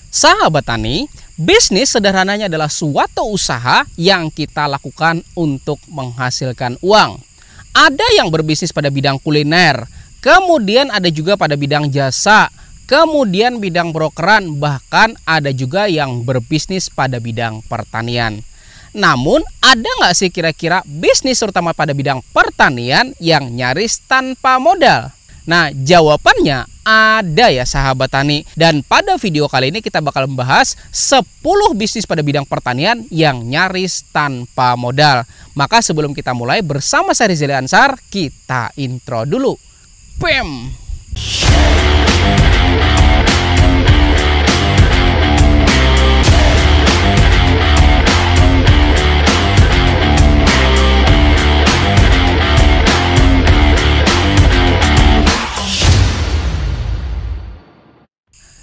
Sahabat tani, bisnis sederhananya adalah suatu usaha yang kita lakukan untuk menghasilkan uang. Ada yang berbisnis pada bidang kuliner, kemudian ada juga pada bidang jasa, kemudian bidang brokeran, bahkan ada juga yang berbisnis pada bidang pertanian. Namun ada nggak sih kira-kira bisnis terutama pada bidang pertanian yang nyaris tanpa modal? Nah, jawabannya ada ya sahabat tani. Dan pada video kali ini kita bakal membahas 10 bisnis pada bidang pertanian yang nyaris tanpa modal. Maka sebelum kita mulai bersama saya Rizal Ansar, kita intro dulu. Bam!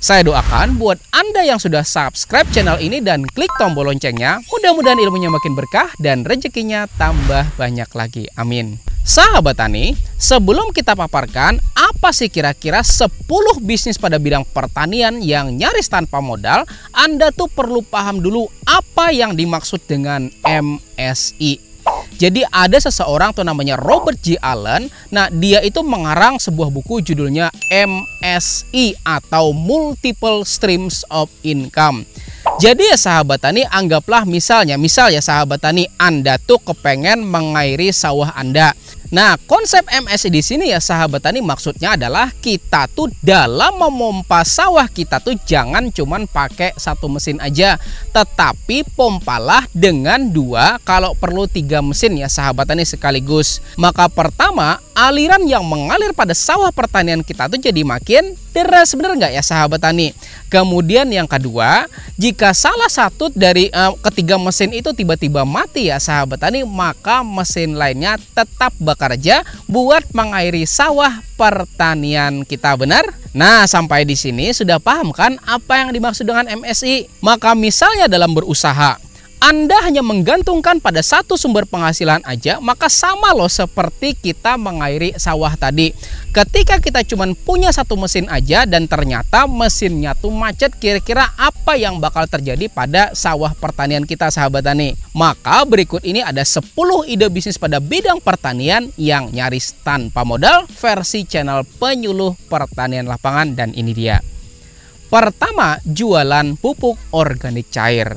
Saya doakan buat Anda yang sudah subscribe channel ini dan klik tombol loncengnya, mudah-mudahan ilmunya makin berkah dan rezekinya tambah banyak lagi. Amin. Sahabat tani, sebelum kita paparkan apa sih kira-kira 10 bisnis pada bidang pertanian yang nyaris tanpa modal, Anda tuh perlu paham dulu apa yang dimaksud dengan MSI. Jadi ada seseorang tuh namanya Robert G. Allen. Nah, dia itu mengarang sebuah buku judulnya MSI atau Multiple Streams of Income. Jadi ya sahabat tani, anggaplah misalnya sahabat tani, Anda tuh kepengen mengairi sawah Anda. Nah, konsep MSI di sini ya sahabat tani maksudnya adalah kita tuh dalam memompa sawah kita tuh jangan cuman pakai satu mesin aja, tetapi pompalah dengan 2 kalau perlu 3 mesin ya sahabat tani sekaligus. Maka pertama, aliran yang mengalir pada sawah pertanian kita tuh jadi makin deras, bener nggak ya sahabat tani? Kemudian yang kedua, jika salah satu dari ketiga mesin itu tiba-tiba mati ya sahabat tani, maka mesin lainnya tetap bekerja buat mengairi sawah pertanian kita, benar? Nah, sampai di sini sudah paham kan apa yang dimaksud dengan MSI? Maka misalnya dalam berusaha, Anda hanya menggantungkan pada satu sumber penghasilan aja, maka sama loh seperti kita mengairi sawah tadi. Ketika kita cuma punya satu mesin aja dan ternyata mesinnya tuh macet, kira-kira apa yang bakal terjadi pada sawah pertanian kita sahabat tani? Maka berikut ini ada 10 ide bisnis pada bidang pertanian yang nyaris tanpa modal versi channel penyuluh pertanian lapangan, dan ini dia. Pertama, jualan pupuk organik cair.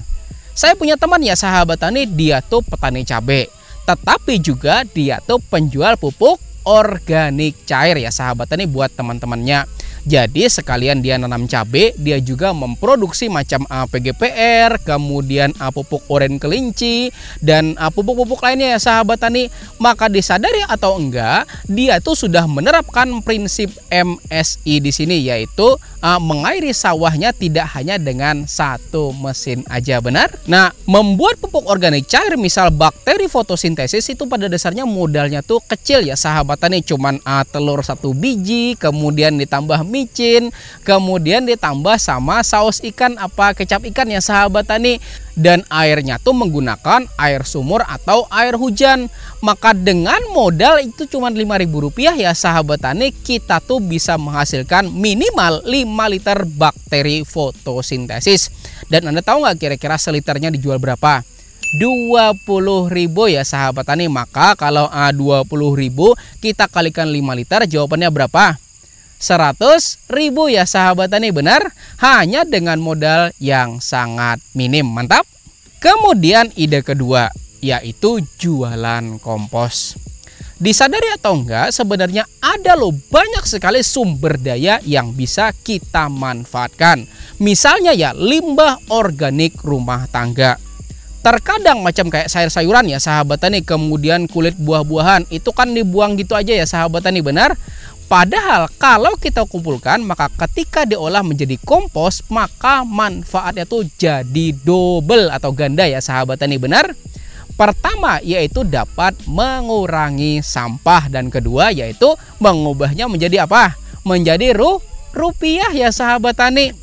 Saya punya teman ya sahabat tani, dia tuh petani cabai, tetapi juga dia tuh penjual pupuk organik cair ya sahabat tani buat teman-temannya. Jadi sekalian dia nanam cabai, dia juga memproduksi macam PGPR, kemudian pupuk oren kelinci, dan pupuk-pupuk lainnya ya sahabat tani. Maka disadari atau enggak, dia tuh sudah menerapkan prinsip MSI di sini, yaitu mengairi sawahnya tidak hanya dengan satu mesin aja, benar? Nah, membuat pupuk organik cair misal bakteri fotosintesis itu pada dasarnya modalnya tuh kecil ya sahabat tani, cuman telur 1 biji, kemudian ditambah micin, kemudian ditambah sama saus ikan kecap ikan ya sahabat tani, dan airnya tuh menggunakan air sumur atau air hujan. Maka dengan modal itu cuma Rp5.000 ya sahabat tani, kita tuh bisa menghasilkan minimal 5 liter bakteri fotosintesis. Dan Anda tahu nggak kira-kira seliternya dijual berapa? Rp20.000 ya sahabat tani. Maka kalau Rp20.000 kita kalikan 5 liter, jawabannya berapa? Rp100.000 ya sahabat tani, benar? Hanya dengan modal yang sangat minim. Mantap. Kemudian ide kedua, yaitu jualan kompos. Disadari atau enggak, sebenarnya ada loh banyak sekali sumber daya yang bisa kita manfaatkan. Misalnya ya limbah organik rumah tangga. Terkadang macam kayak sayur-sayuran ya sahabat tani, kemudian kulit buah-buahan itu kan dibuang gitu aja ya sahabat tani, benar? Padahal kalau kita kumpulkan, maka ketika diolah menjadi kompos, maka manfaatnya tuh jadi double atau ganda ya sahabat tani, benar? Pertama yaitu dapat mengurangi sampah, dan kedua yaitu mengubahnya menjadi apa? Menjadi rupiah ya sahabat tani.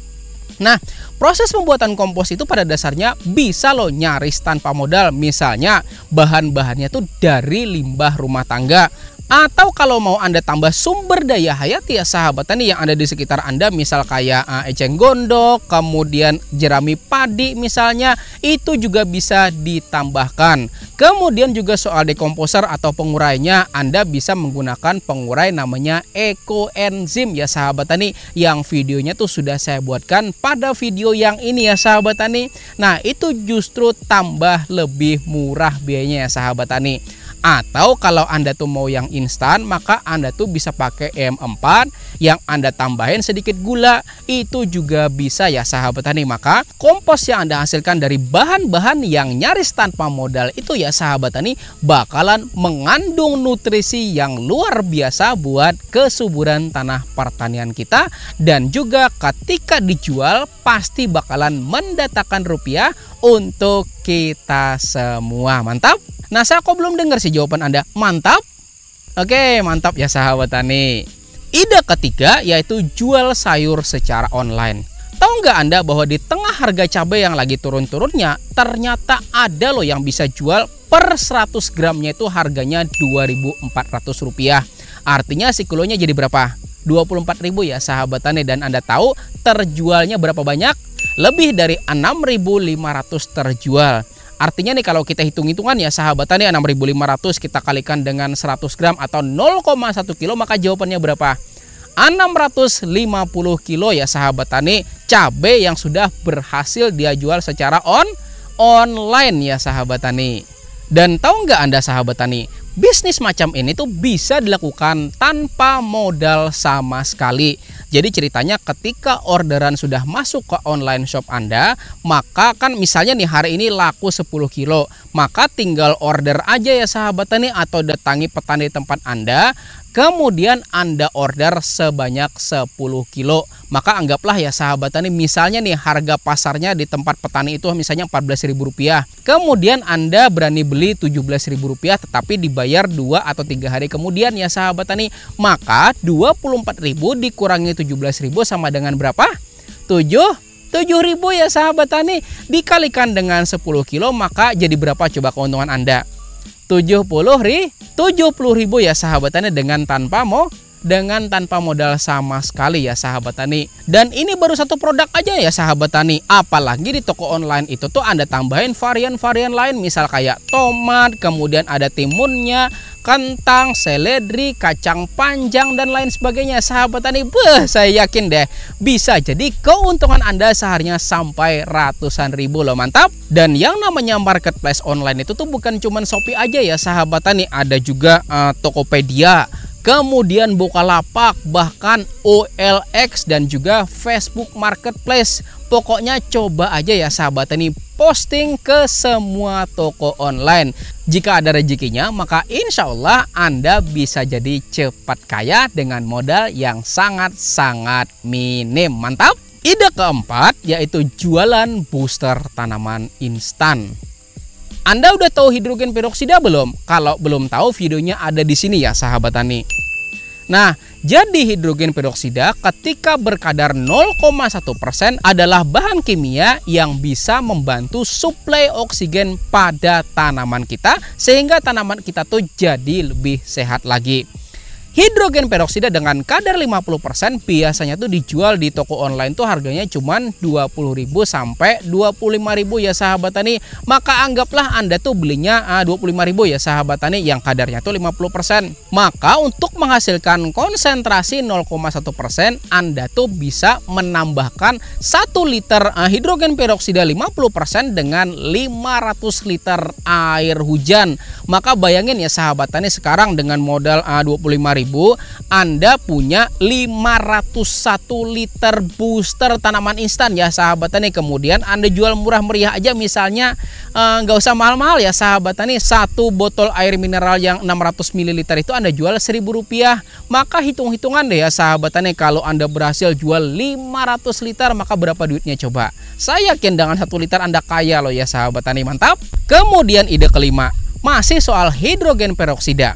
Nah, proses pembuatan kompos itu pada dasarnya bisa loh nyaris tanpa modal. Misalnya bahan-bahannya tuh dari limbah rumah tangga. Atau kalau mau Anda tambah sumber daya hayati ya sahabat tani yang ada di sekitar Anda, misal kayak eceng gondok, kemudian jerami padi misalnya, itu juga bisa ditambahkan. Kemudian juga soal dekomposer atau pengurainya, Anda bisa menggunakan pengurai namanya ekoenzim ya sahabat tani, yang videonya tuh sudah saya buatkan pada video yang ini ya sahabat tani. Nah, itu justru tambah lebih murah biayanya ya sahabat tani. Atau kalau Anda tuh mau yang instan, maka Anda tuh bisa pakai EM4 yang Anda tambahin sedikit gula, itu juga bisa ya sahabat tani. Maka kompos yang Anda hasilkan dari bahan-bahan yang nyaris tanpa modal itu ya sahabat tani bakalan mengandung nutrisi yang luar biasa buat kesuburan tanah pertanian kita, dan juga ketika dijual pasti bakalan mendatangkan rupiah untuk kita semua. Mantap? Nah, saya kok belum dengar sih jawaban Anda. Mantap? Oke, mantap ya sahabat tani. Ide ketiga yaitu jual sayur secara online. Tahu nggak Anda bahwa di tengah harga cabai yang lagi turun-turunnya, ternyata ada loh yang bisa jual per 100 gramnya itu harganya Rp2.400. Artinya si kilonya jadi berapa? 24.000 ya sahabat tani. Dan Anda tahu terjualnya berapa banyak? Lebih dari 6.500 terjual. Artinya nih kalau kita hitung-hitungan ya sahabat tani, 6.500 kita kalikan dengan 100 gram atau 0,1 kilo, maka jawabannya berapa? 650 kilo ya sahabat tani cabai yang sudah berhasil dia jual secara online ya sahabat tani. Dan tahu nggak Anda sahabat tani, bisnis macam ini tuh bisa dilakukan tanpa modal sama sekali. Jadi ceritanya ketika orderan sudah masuk ke online shop Anda, maka kan misalnya nih hari ini laku 10 kilo, maka tinggal order aja ya sahabat tani atau datangi petani tempat Anda, kemudian Anda order sebanyak 10 kilo. Maka anggaplah ya sahabat tani, misalnya nih harga pasarnya di tempat petani itu misalnya Rp14.000. Kemudian Anda berani beli Rp17.000 tetapi dibayar 2 atau 3 hari kemudian ya sahabat tani. Maka 24.000 dikurangi 17.000 sama dengan berapa? 7.000 ya sahabat tani. Dikalikan dengan 10 kilo maka jadi berapa coba keuntungan Anda? 70.000 ya sahabat tani dengan tanpa modal sama sekali ya sahabat tani. Dan ini baru satu produk aja ya sahabat tani. Apalagi di toko online itu tuh Anda tambahin varian-varian lain, misal kayak tomat, kemudian ada timunnya, kentang, seledri, kacang panjang dan lain sebagainya sahabat tani. Saya yakin deh bisa jadi keuntungan Anda seharinya sampai ratusan ribu loh. Mantap. Dan yang namanya marketplace online itu tuh bukan cuman Shopee aja ya sahabat tani, ada juga Tokopedia, kemudian Bukalapak, bahkan OLX dan juga Facebook Marketplace. Pokoknya coba aja ya sahabat tani posting ke semua toko online. Jika ada rezekinya maka insya Allah Anda bisa jadi cepat kaya dengan modal yang sangat-sangat minim. Mantap. Ide keempat yaitu jualan booster tanaman instan. Anda udah tahu hidrogen peroksida belum? Kalau belum tahu, videonya ada di sini ya sahabat tani. Nah, jadi hidrogen peroksida ketika berkadar 0,1% adalah bahan kimia yang bisa membantu suplai oksigen pada tanaman kita sehingga tanaman kita tuh jadi lebih sehat lagi. Hidrogen peroksida dengan kadar 50% biasanya tuh dijual di toko online tuh harganya cuman 20.000 sampai 25.000 ya sahabat tani. Maka anggaplah Anda tuh belinya 25.000 ya sahabat tani yang kadarnya tuh 50%. Maka untuk menghasilkan konsentrasi 0,1% Anda tuh bisa menambahkan 1 liter hidrogen peroksida 50% dengan 500 liter air hujan. Maka bayangin ya sahabat tani, sekarang dengan modal 25.000 Anda punya 501 liter booster tanaman instan ya sahabat tani. Kemudian Anda jual murah meriah aja, misalnya nggak usah mahal-mahal ya sahabat tani, 1 botol air mineral yang 600 ml itu Anda jual Rp1.000. Maka hitung-hitungan deh ya sahabat tani, kalau Anda berhasil jual 500 liter maka berapa duitnya coba? Saya yakin dengan 1 liter Anda kaya loh ya sahabat tani. Mantap. Kemudian ide kelima masih soal hidrogen peroksida.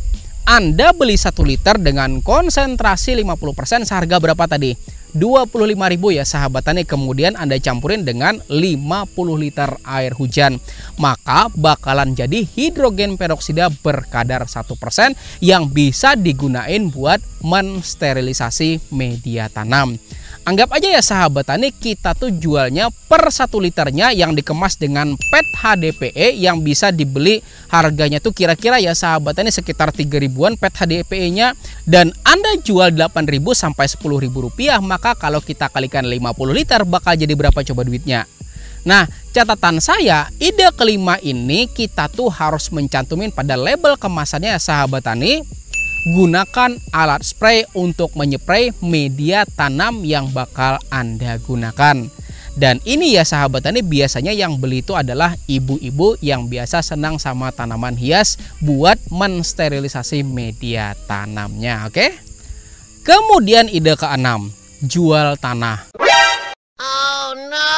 Anda beli 1 liter dengan konsentrasi 50% seharga berapa tadi? 25.000 ya sahabat tani, kemudian Anda campurin dengan 50 liter air hujan, maka bakalan jadi hidrogen peroksida berkadar 1% yang bisa digunain buat mensterilisasi media tanam. Anggap aja ya sahabat tani, kita tuh jualnya per 1 liternya yang dikemas dengan PET HDPE yang bisa dibeli harganya tuh kira-kira ya sahabat tani sekitar 3 ribuan PET HDPE nya, dan Anda jual 8.000 sampai 10.000 rupiah, maka kalau kita kalikan 50 liter bakal jadi berapa coba duitnya? Nah, catatan saya, ide kelima ini kita tuh harus mencantumin pada label kemasannya ya sahabat tani. Gunakan alat spray untuk menyepray media tanam yang bakal Anda gunakan. Dan ini ya sahabat tani, biasanya yang beli itu adalah ibu-ibu yang biasa senang sama tanaman hias buat mensterilisasi media tanamnya, oke? Kemudian ide keenam, jual tanah. Oh no.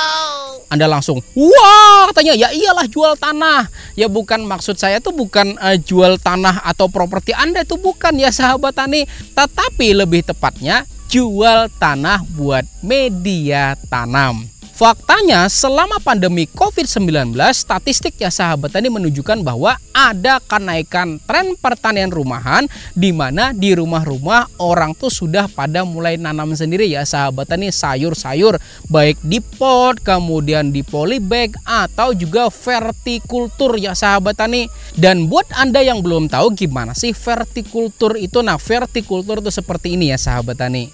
Anda langsung, wah katanya, ya iyalah jual tanah. Ya bukan, maksud saya tuh bukan jual tanah atau properti Anda, itu bukan ya sahabat tani. Tetapi lebih tepatnya jual tanah buat media tanam. Faktanya selama pandemi COVID-19, statistik ya sahabat tani menunjukkan bahwa ada kenaikan tren pertanian rumahan, di mana di rumah-rumah orang tuh sudah pada mulai nanam sendiri ya sahabat tani, sayur-sayur baik di pot, kemudian di polybag atau juga vertikultur ya sahabat tani. Dan buat Anda yang belum tahu gimana sih vertikultur itu, nah vertikultur itu seperti ini ya sahabat tani.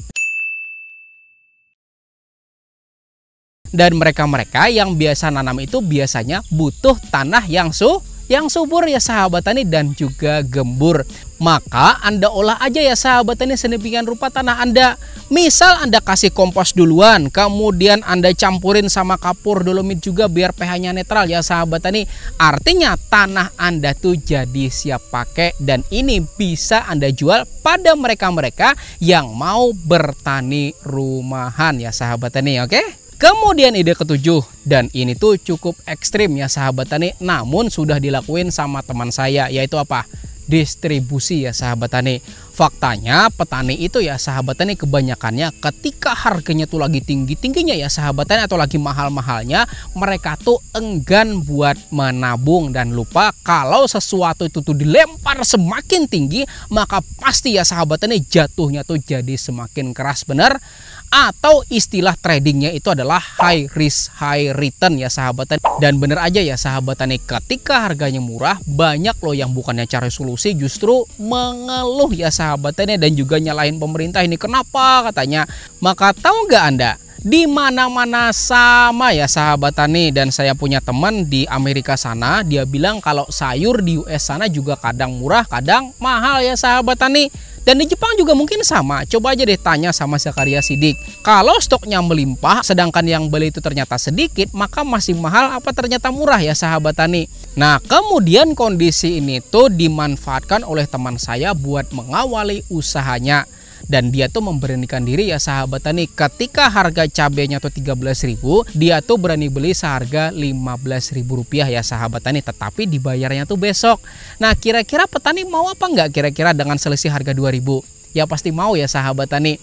Dan mereka-mereka yang biasa nanam itu biasanya butuh tanah yang subur ya sahabat tani dan juga gembur. Maka Anda olah aja ya sahabat tani sedemikian rupa tanah Anda. Misal Anda kasih kompos duluan, kemudian Anda campurin sama kapur dolomit juga biar pH-nya netral ya sahabat tani. Artinya tanah Anda tuh jadi siap pakai, dan ini bisa Anda jual pada mereka-mereka yang mau bertani rumahan ya sahabat tani, oke? Kemudian ide ketujuh, dan ini tuh cukup ekstrim ya sahabat tani, namun sudah dilakuin sama teman saya, yaitu apa? Distribusi ya sahabat tani. Faktanya petani itu ya sahabat tani kebanyakannya ketika harganya tuh lagi tinggi-tingginya ya sahabat tani atau lagi mahal-mahalnya, mereka tuh enggan buat menabung dan lupa kalau sesuatu itu tuh dilempar semakin tinggi, maka pasti ya sahabat tani jatuhnya tuh jadi semakin keras, bener? Atau istilah tradingnya itu adalah high risk high return ya sahabat tani. Dan bener aja ya sahabat tani, ketika harganya murah, banyak loh yang bukannya cari solusi justru mengeluh ya sahabat tani, dan juga nyalahin pemerintah ini kenapa katanya. Maka tahu nggak Anda, di mana-mana sama ya sahabat tani. Dan saya punya teman di Amerika sana, dia bilang kalau sayur di US sana juga kadang murah kadang mahal ya sahabat tani. Dan di Jepang juga mungkin sama. Coba aja deh tanya sama Zakaria Sidik. Kalau stoknya melimpah sedangkan yang beli itu ternyata sedikit, maka masih mahal apa ternyata murah ya sahabat tani. Nah, kemudian kondisi ini tuh dimanfaatkan oleh teman saya buat mengawali usahanya. Dan dia tuh memberanikan diri ya sahabat tani, ketika harga cabenya tuh 13.000, dia tuh berani beli seharga 15.000 rupiah ya sahabat tani, tetapi dibayarnya tuh besok. Nah, kira-kira petani mau apa enggak kira-kira dengan selisih harga 2.000? Ya pasti mau ya sahabat tani.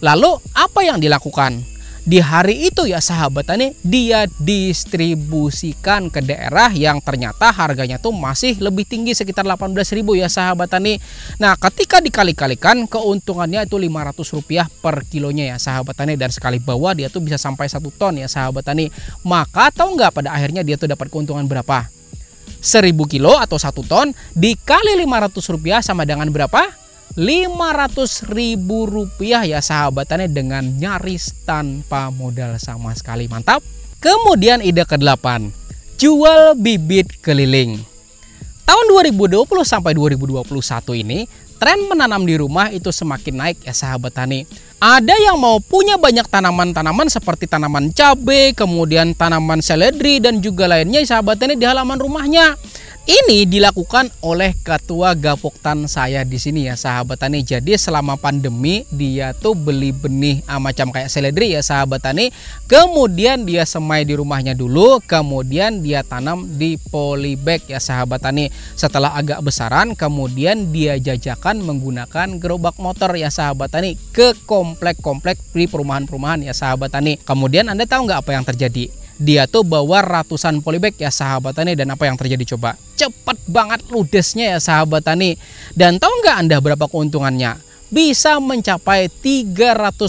Lalu apa yang dilakukan? Di hari itu ya sahabat tani, dia distribusikan ke daerah yang ternyata harganya tuh masih lebih tinggi sekitar 18.000 ya sahabat tani. Nah, ketika dikali-kalikan keuntungannya itu 500 rupiah per kilonya ya sahabat tani, dan sekali bawa dia tuh bisa sampai 1 ton ya sahabat tani. Maka tahu nggak pada akhirnya dia tuh dapat keuntungan berapa? 1.000 kilo atau 1 ton dikali 500 rupiah sama dengan berapa? 500.000 rupiah ya sahabat tani, dengan nyaris tanpa modal sama sekali. Mantap. Kemudian ide ke-8, jual bibit keliling. Tahun 2020 sampai 2021 ini tren menanam di rumah itu semakin naik ya sahabat tani. Ada yang mau punya banyak tanaman-tanaman seperti tanaman cabai, kemudian tanaman seledri dan juga lainnya sahabat tani di halaman rumahnya. Ini dilakukan oleh ketua Gapoktan saya di sini ya sahabat tani. Jadi selama pandemi dia tuh beli benih macam kayak seledri ya sahabat tani. Kemudian dia semai di rumahnya dulu, kemudian dia tanam di polybag ya sahabat tani. Setelah agak besaran, kemudian dia jajakan menggunakan gerobak motor ya sahabat tani ke komplek-komplek di perumahan-perumahan ya sahabat tani. Kemudian Anda tahu nggak apa yang terjadi? Dia tuh bawa ratusan polybag ya sahabat tani, dan apa yang terjadi coba? Cepet banget ludesnya ya sahabat tani. Dan tahu nggak Anda berapa keuntungannya? Bisa mencapai 300%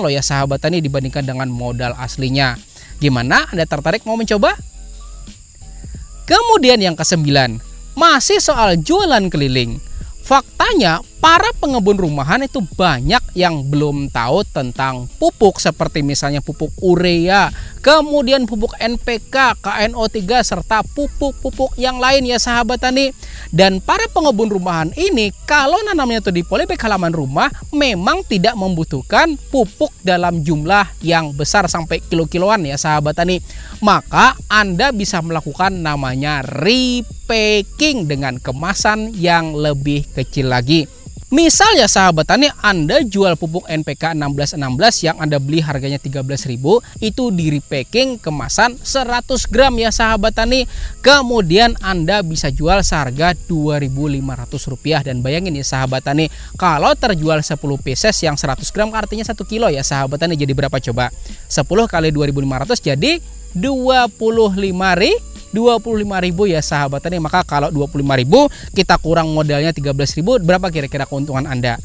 loh ya sahabat tani dibandingkan dengan modal aslinya. Gimana? Anda tertarik mau mencoba? Kemudian yang ke-9, masih soal jualan keliling. Faktanya para pengebun rumahan itu banyak yang belum tahu tentang pupuk seperti misalnya pupuk urea, kemudian pupuk NPK, KNO3 serta pupuk-pupuk yang lain ya sahabat tani. Dan para pengebun rumahan ini kalau nanamnya tuh di polybag halaman rumah memang tidak membutuhkan pupuk dalam jumlah yang besar sampai kilo-kiloan ya sahabat tani. Maka Anda bisa melakukan namanya repacking dengan kemasan yang lebih kecil lagi. Misal ya sahabat tani, Anda jual pupuk NPK 1616 yang Anda beli harganya 13.000, itu di repacking kemasan 100 gram ya sahabat tani. Kemudian Anda bisa jual seharga Rp2.500. Dan bayangin ya sahabat tani, kalau terjual 10 pieces yang 100 gram artinya 1 kilo ya sahabat tani. Jadi berapa coba? 10 kali 2.500 jadi 25.000 ya sahabat tani. Maka kalau 25.000 kita kurang modalnya 13.000, berapa kira-kira keuntungan Anda?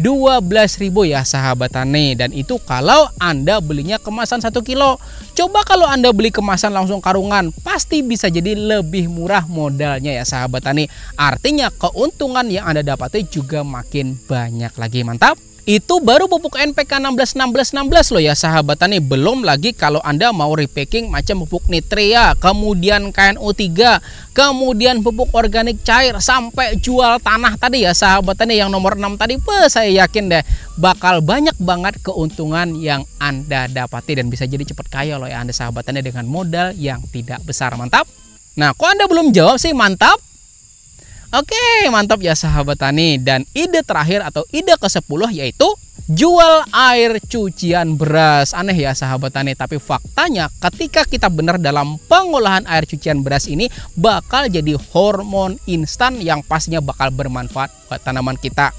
12.000 ya sahabat tani. Dan itu kalau Anda belinya kemasan 1 kilo. Coba kalau Anda beli kemasan langsung karungan, pasti bisa jadi lebih murah modalnya ya sahabat tani. Artinya keuntungan yang Anda dapati juga makin banyak lagi. Mantap. Itu baru pupuk NPK 1616 loh ya sahabat tani. Belum lagi kalau Anda mau repacking macam pupuk Nitrea, kemudian KNO3, kemudian pupuk organik cair, sampai jual tanah tadi ya sahabat tani yang nomor 6 tadi. Saya yakin deh bakal banyak banget keuntungan yang Anda dapati dan bisa jadi cepat kaya loh ya Anda sahabat tani dengan modal yang tidak besar. Mantap. Nah, kok Anda belum jawab sih? Mantap. Oke, mantap ya sahabat tani. Dan ide terakhir atau ide ke-10 yaitu jual air cucian beras. Aneh ya sahabat tani, tapi faktanya ketika kita benar dalam pengolahan air cucian beras ini bakal jadi hormon instan yang pastinya bakal bermanfaat buat tanaman kita.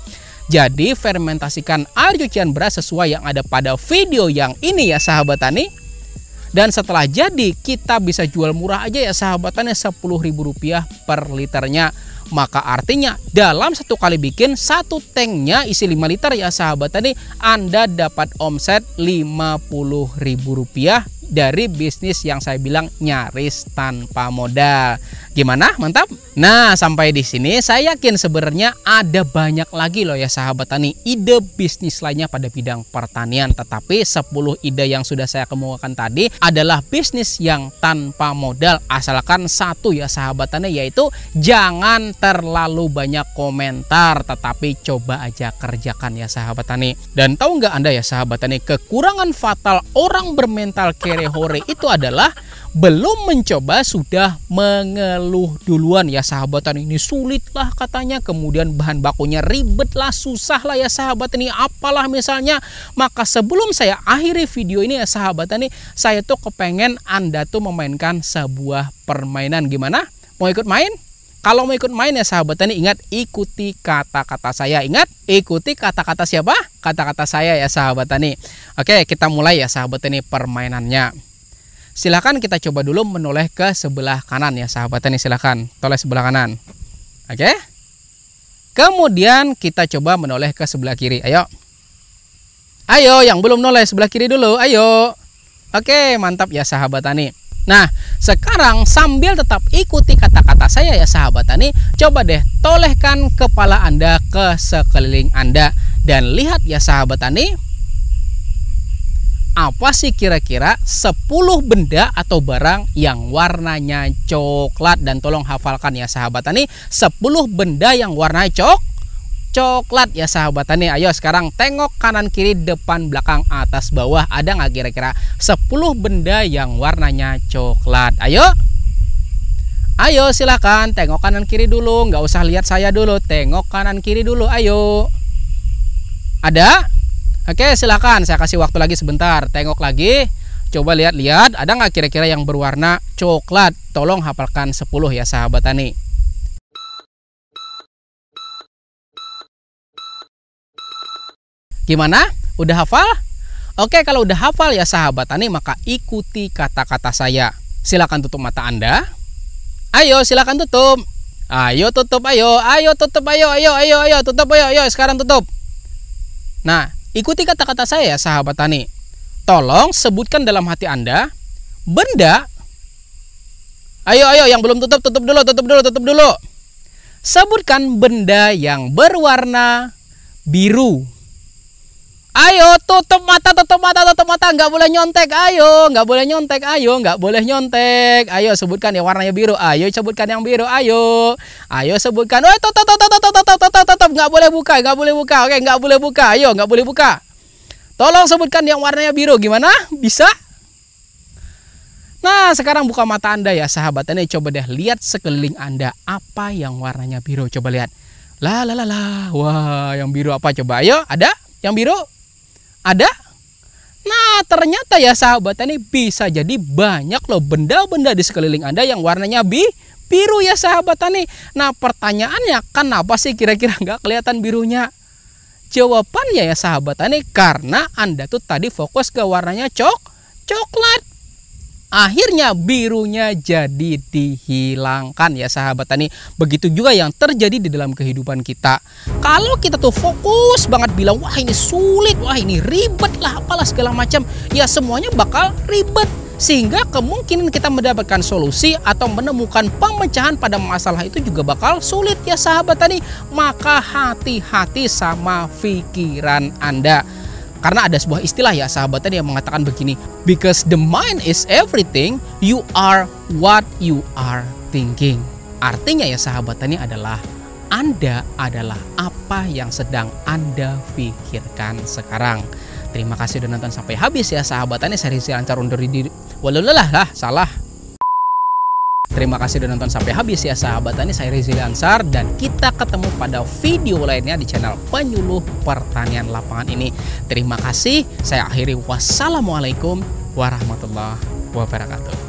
Jadi fermentasikan air cucian beras sesuai yang ada pada video yang ini ya sahabat tani. Dan setelah jadi kita bisa jual murah aja ya sahabat tani, Rp10.000 per liternya. Maka artinya dalam satu kali bikin satu tanknya isi 5 liter ya sahabat tani, Anda dapat omset Rp50.000 dari bisnis yang saya bilang nyaris tanpa modal. Gimana? Mantap? Nah, sampai di sini saya yakin sebenarnya ada banyak lagi loh ya sahabat tani ide bisnis lainnya pada bidang pertanian. Tetapi 10 ide yang sudah saya kemukakan tadi adalah bisnis yang tanpa modal. Asalkan satu ya sahabat tani, yaitu jangan terlalu banyak komentar, tetapi coba aja kerjakan ya sahabat tani. Dan tahu nggak Anda ya sahabat tani, kekurangan fatal orang bermental hore itu adalah belum mencoba sudah mengeluh duluan ya sahabat tani. Ini sulit lah katanya, kemudian bahan bakunya ribet lah, susah lah ya sahabat tani, apalah misalnya. Maka sebelum saya akhiri video ini ya sahabat tani, saya tuh kepengen Anda tuh memainkan sebuah permainan. Gimana? Mau ikut main? Kalau mau ikut main ya sahabat tani, ingat ikuti kata-kata saya. Ingat, ikuti kata-kata siapa? Kata-kata saya ya sahabat tani. Oke, kita mulai ya sahabat tani permainannya. Silahkan kita coba dulu menoleh ke sebelah kanan ya sahabat tani. Silahkan toleh sebelah kanan. Oke. Kemudian kita coba menoleh ke sebelah kiri. Ayo. Ayo, yang belum noleh sebelah kiri dulu. Ayo. Oke, mantap ya sahabat tani. Nah, sekarang sambil tetap ikuti kata-kata saya ya sahabat tani, coba deh tolehkan kepala Anda ke sekeliling Anda dan lihat ya sahabat tani, apa sih kira-kira 10 benda atau barang yang warnanya coklat. Dan tolong hafalkan ya sahabat tani, 10 benda yang warnanya coklat ya sahabat tani. Ayo sekarang tengok kanan kiri depan belakang atas bawah, ada nggak kira-kira 10 benda yang warnanya coklat? Ayo. Ayo silakan, tengok kanan kiri dulu, nggak usah lihat saya dulu, tengok kanan kiri dulu, ayo. Ada? Oke, silakan, saya kasih waktu lagi sebentar, tengok lagi. Coba lihat-lihat, ada nggak kira-kira yang berwarna coklat? Tolong hafalkan 10 ya sahabat tani. Gimana? Udah hafal? Oke, kalau udah hafal ya sahabat tani, maka ikuti kata-kata saya. Silakan tutup mata Anda. Ayo, silakan tutup. Ayo tutup, ayo tutup, ayo, tutup, ayo, sekarang tutup. Nah, ikuti kata-kata saya sahabat tani. Tolong sebutkan dalam hati Anda benda. Ayo, yang belum tutup, tutup dulu. Sebutkan benda yang berwarna biru. Ayo tutup mata, nggak boleh nyontek, ayo, nggak boleh nyontek, ayo sebutkan yang warnanya biru, ayo sebutkan yang biru, ayo sebutkan, tutup, nggak boleh buka, oke, nggak boleh buka, ayo, nggak boleh buka, tolong sebutkan yang warnanya biru, gimana, bisa? Nah, sekarang buka mata Anda ya sahabat tani, coba deh lihat sekeliling Anda, apa yang warnanya biru, coba lihat, wah, yang biru apa coba, ayo, ada yang biru? Ada? Nah, ternyata ya sahabat tani bisa jadi banyak loh benda-benda di sekeliling Anda yang warnanya biru ya sahabat tani. Nah, pertanyaannya kenapa sih kira-kira nggak kelihatan birunya? Jawabannya ya sahabat tani, karena Anda tuh tadi fokus ke warnanya coklat. Akhirnya birunya jadi dihilangkan ya sahabat tani. Begitu juga yang terjadi di dalam kehidupan kita. Kalau kita tuh fokus banget bilang, wah ini sulit, wah ini ribet lah, apalah segala macam, ya semuanya bakal ribet. Sehingga kemungkinan kita mendapatkan solusi atau menemukan pemecahan pada masalah itu juga bakal sulit ya sahabat tani. Maka hati-hati sama pikiran Anda. Karena ada sebuah istilah ya sahabat tani yang mengatakan begini, because the mind is everything, you are what you are thinking. Artinya ya sahabat tani adalah Anda adalah apa yang sedang Anda pikirkan sekarang. Terima kasih sudah nonton sampai habis ya sahabat tani. Saya Rizky Ansar undur diri. Salah. Terima kasih sudah nonton sampai habis ya sahabat tani. Saya Rizky Ansar dan kita ketemu pada video lainnya di channel Penyuluh Pertanian Lapangan ini. Terima kasih. Saya akhiri, wassalamualaikum warahmatullahi wabarakatuh.